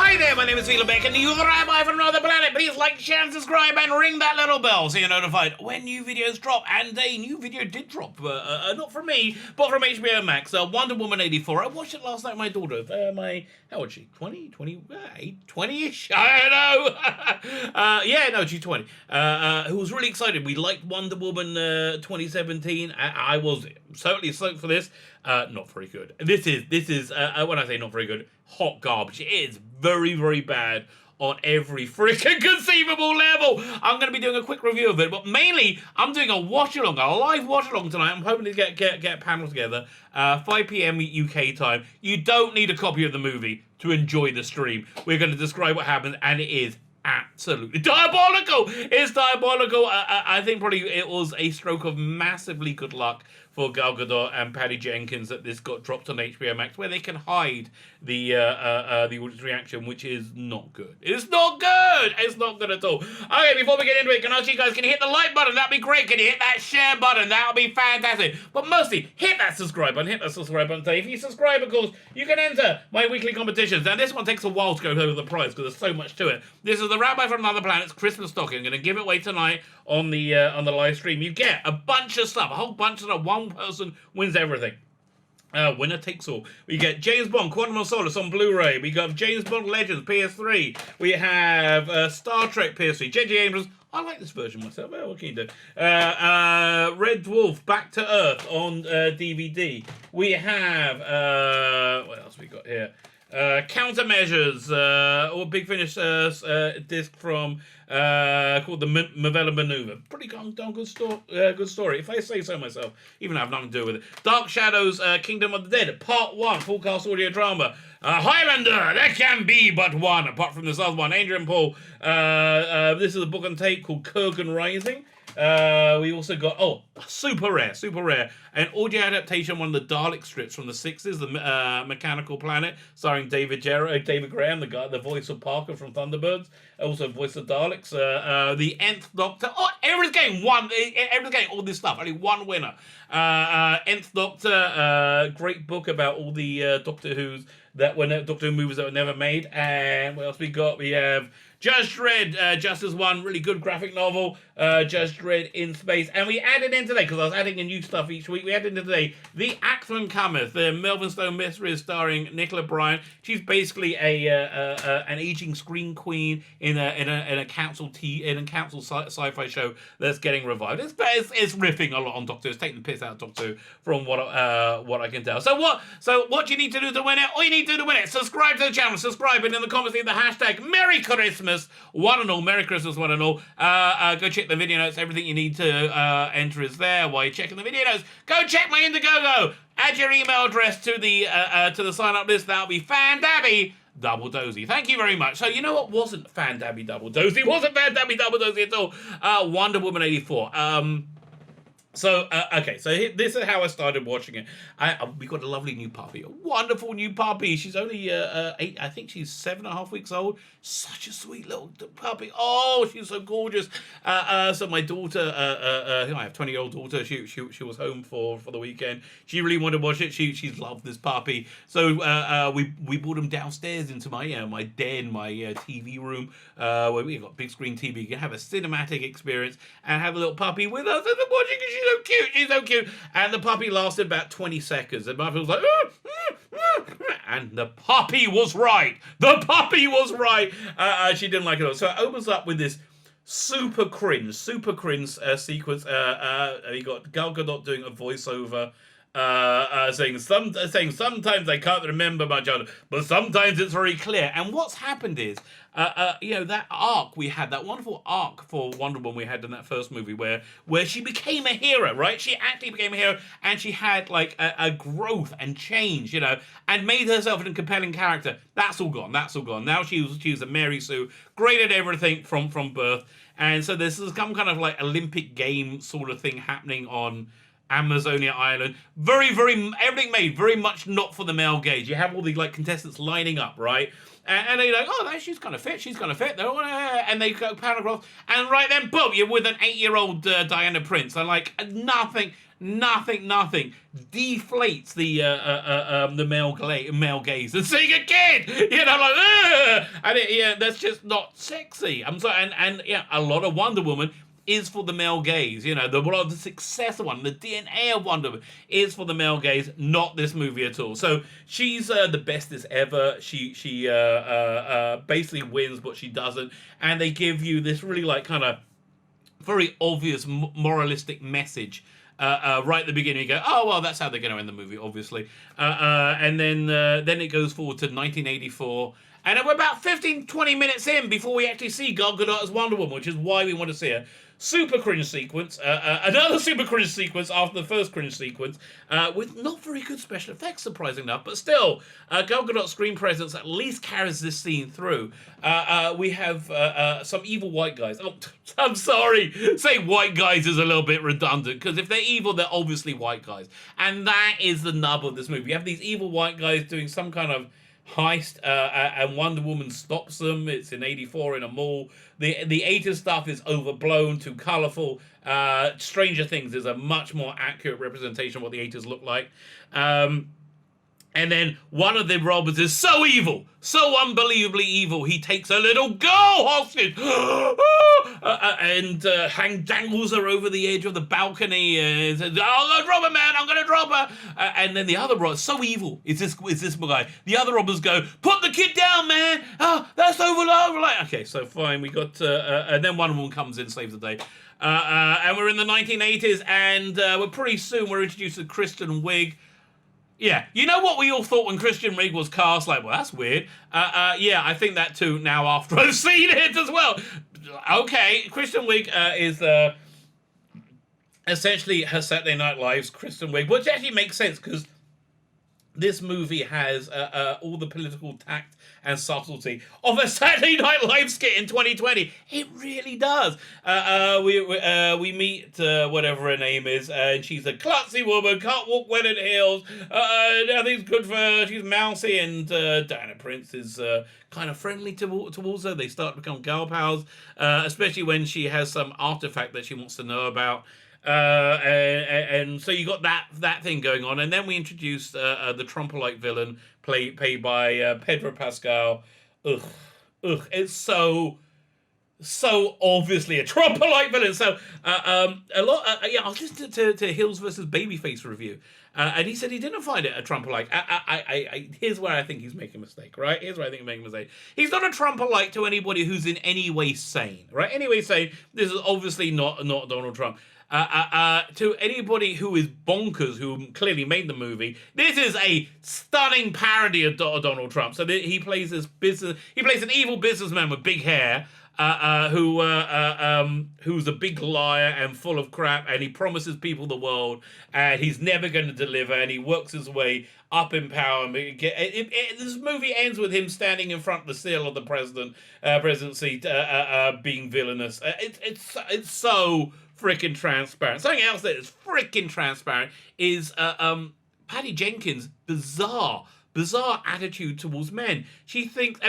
Hi there, my name is Beck, and you're the Rabbi from another planet. Please like, share, and subscribe, and ring that little bell so you're notified when new videos drop. And a new video did drop, not from me, but from HBO Max. Wonder Woman 84. I watched it last night with my daughter. How old is she? 20? 28? 20-ish? I don't know. Yeah, no, she's 20. Who was really excited. We liked Wonder Woman 2017. I was certainly stoked for this. Not very good. This is when I say not very good, hot garbage. It is very, very bad on every freaking conceivable level. I'm going to be doing a quick review of it, but mainly I'm doing a watch-along, a live watch-along tonight. I'm hoping to get a panel together, 5 p.m. UK time. You don't need a copy of the movie to enjoy the stream. We're going to describe what happens, and it is absolutely diabolical. It's diabolical. I think probably it was a stroke of massively good luck for Gal Gadot and Patty Jenkins that this got dropped on HBO Max, where they can hide the audience reaction, which is not good. It's not good. It's not good at all. Okay, before we get into it, can I ask you guys, can you hit the like button? That'd be great. Can you hit that share button? That would be fantastic. But mostly, hit that subscribe button. Hit that subscribe button. If you subscribe, of course, you can enter my weekly competitions. Now, this one takes a while to go over the prize because there's so much to it. This is the Rabbi from Another Planet's Christmas stocking. I'm going to give it away tonight on the live stream. You get a bunch of stuff, a whole bunch of stuff. One person wins everything. Winner takes all. We get James Bond, Quantum of Solace on Blu-ray. We got James Bond Legends PS3. We have Star Trek PS3. J.J. Abrams. I like this version myself. Well, what can you do? Red Dwarf, Back to Earth on DVD. We have what else we got here? Countermeasures, or Big Finish disc from called the Movellan Manoever. Pretty darn good story, if I say so myself, even though I have nothing to do with it. Dark Shadows, Kingdom of the Dead, Part 1, full cast audio drama. Highlander, there can be but one, apart from this other one. Adrian Paul, this is a book on tape called Kurgan Rising. We also got, super rare, an audio adaptation, one of the Dalek strips from the 60s, the Mechanical Planet, starring David Graham, the voice of Parker from Thunderbirds, also voice of Daleks, the Nth Doctor, everyone's getting all this stuff, only one winner. Nth Doctor, great book about all the Doctor Who movies that were never made. And what else we got? We have Judge Dredd, Justice 1, really good graphic novel, Judge Dredd in Space. And we added in today, because I was adding in new stuff each week, we added in today The Axeman Cometh, the Melvin Stone mystery starring Nicola Bryant. She's basically an aging screen queen in a council sci-fi show that's getting revived. It's riffing a lot on Doctor Who. It's taking the piss out of Doctor Who from what I can tell. So what do you need to do to win it? All you need to do to win it, subscribe to the channel, subscribe, and in the comments leave the hashtag Merry Christmas, one and all. Merry Christmas, one and all. Go check the video notes. Everything you need to enter is there while you're checking the video notes. Go check my Indiegogo. Add your email address to the sign up list. That'll be Fandabby Double Dozy. Thank you very much. So you know what wasn't Fandabby Double Dozy? Wasn't Fandabby Double Dozy at all. Wonder Woman 84. Okay, so this is how I started watching it. We got a lovely new puppy, a wonderful new puppy. She's only 8, I think she's 7.5 weeks old. Such a sweet little puppy. Oh, she's so gorgeous. So my daughter, I have a 20-year-old daughter. She was home for the weekend. She really wanted to watch it. She's loved this puppy. So we brought him downstairs into my den, my TV room, where we've got big screen TV. You can have a cinematic experience and have a little puppy with us and watching it. She's so cute. And the puppy lasted about 20 seconds. And my was like, and the puppy was right. She didn't like it at all. So it opens up with this super cringe sequence. You got Gal Gadot doing a voiceover, saying sometimes I can't remember my childhood, but sometimes it's very clear. And what's happened is, that arc we had, that wonderful arc for Wonder Woman we had in that first movie where she became a hero, right? She actually became a hero, and she had like a growth and change, and made herself a compelling character. That's all gone. Now she's a Mary Sue, great at everything from birth. And so this is some kind of like Olympic game sort of thing happening on Amazonia Island. Very, very, everything made very much not for the male gaze. You have all the like contestants lining up, right? And they're like, she's kind of fit. They're all, and they go pan across, and right then, boom, you're with an 8-year-old Diana Prince. And like, nothing nothing deflates the male gaze. And seeing a kid, you know, like, ugh! And that's just not sexy. I'm sorry, and a lot of Wonder Woman is for the male gaze. You know, the successor one, the DNA of Wonder Woman is for the male gaze, not this movie at all. So she's the bestest ever. She basically wins, but she doesn't. And they give you this really like kind of very obvious moralistic message right at the beginning. You go, oh well, that's how they're going to end the movie, obviously. And then it goes forward to 1984. And we're about 15-20 minutes in before we actually see Gal Gadot as Wonder Woman, which is why we want to see her. Super cringe sequence, another super cringe sequence after the first cringe sequence, with not very good special effects, surprisingly enough, but still, Gal Gadot's screen presence at least carries this scene through. We have some evil white guys. Oh, I'm sorry, say white guys is a little bit redundant, because if they're evil, they're obviously white guys. And that is the nub of this movie. You have these evil white guys doing some kind of heist, and Wonder Woman stops them. It's in 84 in a mall. The 80s stuff is overblown, too colourful. Stranger Things is a much more accurate representation of what the 80s look like. And then one of the robbers is so evil, so unbelievably evil, he takes a little girl hostage and dangles her over the edge of the balcony and says, "I'm going to rob her, man, I'm going to rob her." And then the other robber, so evil is this guy. The other robbers go, "Put the kid down, man. Oh, that's over." Okay, so fine, we got, and then one woman comes in, saves the day. And we're in the 1980s, and we're pretty soon we're introduced to Kristen Wiig. Yeah, you know what we all thought when Kristen Wiig was cast? Like, well, that's weird. Yeah, I think that too now after I've seen it as well. Okay, Kristen Wiig is essentially her Saturday Night Live's Kristen Wiig, which actually makes sense because this movie has all the political tact and subtlety of a Saturday Night Live skit in 2020. It really does. We meet whatever her name is, and she's a klutzy woman, can't walk well in heels. Nothing's good for her. She's mousy, and Diana Prince is kind of friendly towards her. They start to become girl pals, especially when she has some artifact that she wants to know about. And so you got that thing going on, and then we introduced the Trump-like villain played by Pedro Pascal. It's so obviously a Trump-like villain. So I was listening to Hills versus Babyface review, and he said he didn't find it a Trump-like. Here's where I think he's making a mistake, right? Here's where I think he's making a mistake. He's not a Trump-like to anybody who's in any way sane, right? Anyway, sane. This is obviously not Donald Trump. To anybody who is bonkers, who clearly made the movie, this is a stunning parody of Donald Trump. So he plays an evil businessman with big hair, who's a big liar and full of crap, and he promises people the world, and he's never going to deliver, and he works his way up in power. This movie ends with him standing in front of the seal of the presidency, being villainous. It's so freaking transparent. Something else that is freaking transparent is Patty Jenkins' bizarre attitude towards men. She thinks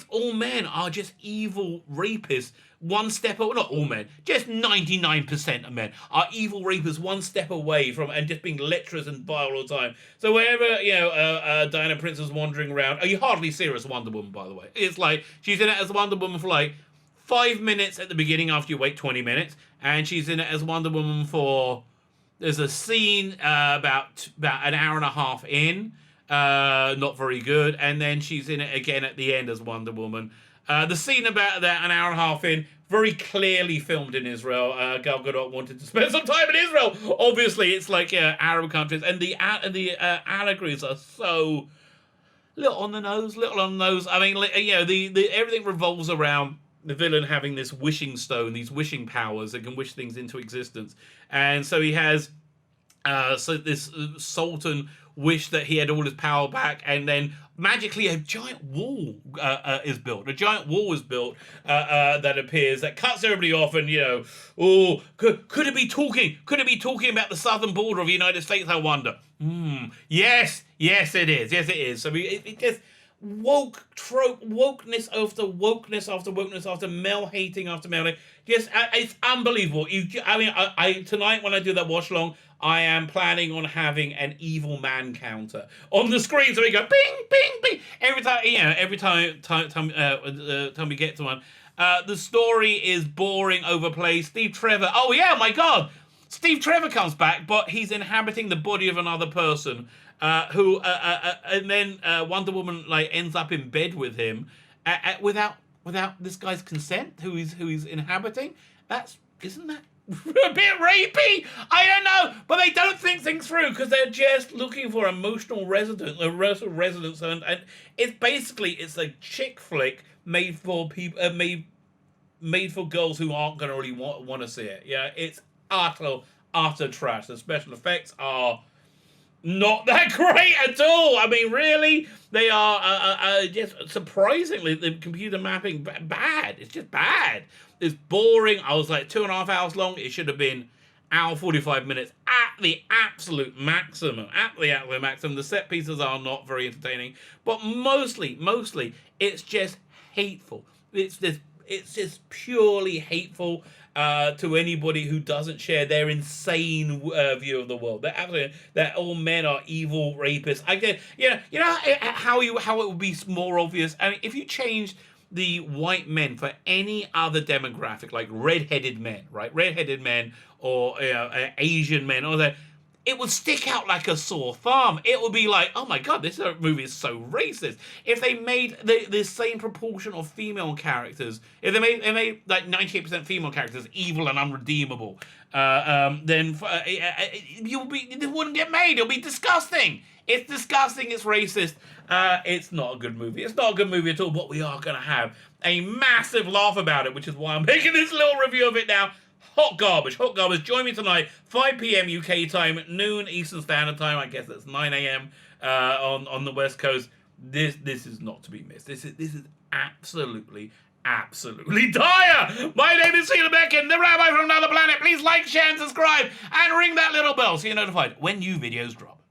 all men are just evil rapists. One step away, not all men, just 99% of men are evil rapists, one step away from and just being lecherous and vile all the time. So wherever Diana Prince is wandering around, you hardly see her as Wonder Woman, by the way. It's like she's in it as Wonder Woman for like 5 minutes at the beginning after you wait 20 minutes, and she's in it as Wonder Woman for, there's a scene about an hour and a half in, not very good, and then she's in it again at the end as Wonder Woman. The scene about that an hour and a half in, very clearly filmed in Israel. Gal Gadot wanted to spend some time in Israel. Obviously, it's like Arab countries, and the allegories are so little on the nose. I mean, the everything revolves around the villain having this wishing stone, these wishing powers that can wish things into existence. And so he has this Sultan wish that he had all his power back, and then magically a giant wall is built. A giant wall is built that appears, that cuts everybody off, and could it be talking? Could it be talking about the southern border of the United States, I wonder? Yes, it is. So it just, woke trope, wokeness after wokeness after wokeness after male hating after male hating. Just it's unbelievable. I tonight when I do that watch along, I am planning on having an evil man counter on the screen, so we go bing, bing, bing every time. Every time we get to one. The story is boring, overplayed. Steve Trevor. Oh yeah, my God. Steve Trevor comes back, but he's inhabiting the body of another person. And then Wonder Woman like ends up in bed with him without this guy's consent, who he's inhabiting. Isn't that a bit rapey? I don't know, but they don't think things through because they're just looking for emotional resonance, and it's a chick flick made for people, made for girls who aren't going to really want to see it. Yeah, it's utter trash. The special effects are not that great at all. I mean, really, they are just surprisingly, the computer mapping bad. It's just bad. It's boring. I was like 2.5 hours long. It should have been hour 45 minutes at the absolute maximum. The set pieces are not very entertaining, but mostly it's just hateful. It's just purely hateful to anybody who doesn't share their insane view of the world. That all men are evil rapists. I get, how it would be more obvious. I mean, if you change the white men for any other demographic, like red-headed men, right? Red-headed men or Asian men, or that, it would stick out like a sore thumb. It would be like, oh my God, this movie is so racist. If they made the same proportion of female characters, if they made like 98% female characters evil and unredeemable, then it wouldn't get made. It'll be disgusting. It's disgusting. It's racist. It's not a good movie. It's not a good movie at all. But we are going to have a massive laugh about it, which is why I'm making this little review of it now. Hot garbage. Join me tonight, 5 p.m. UK time, noon Eastern Standard Time. I guess that's 9 a.m. On the West Coast. This is not to be missed. This is absolutely dire. My name is Sheila Becken, the Rabbi from another planet. Please like, share, and subscribe, and ring that little bell so you're notified when new videos drop.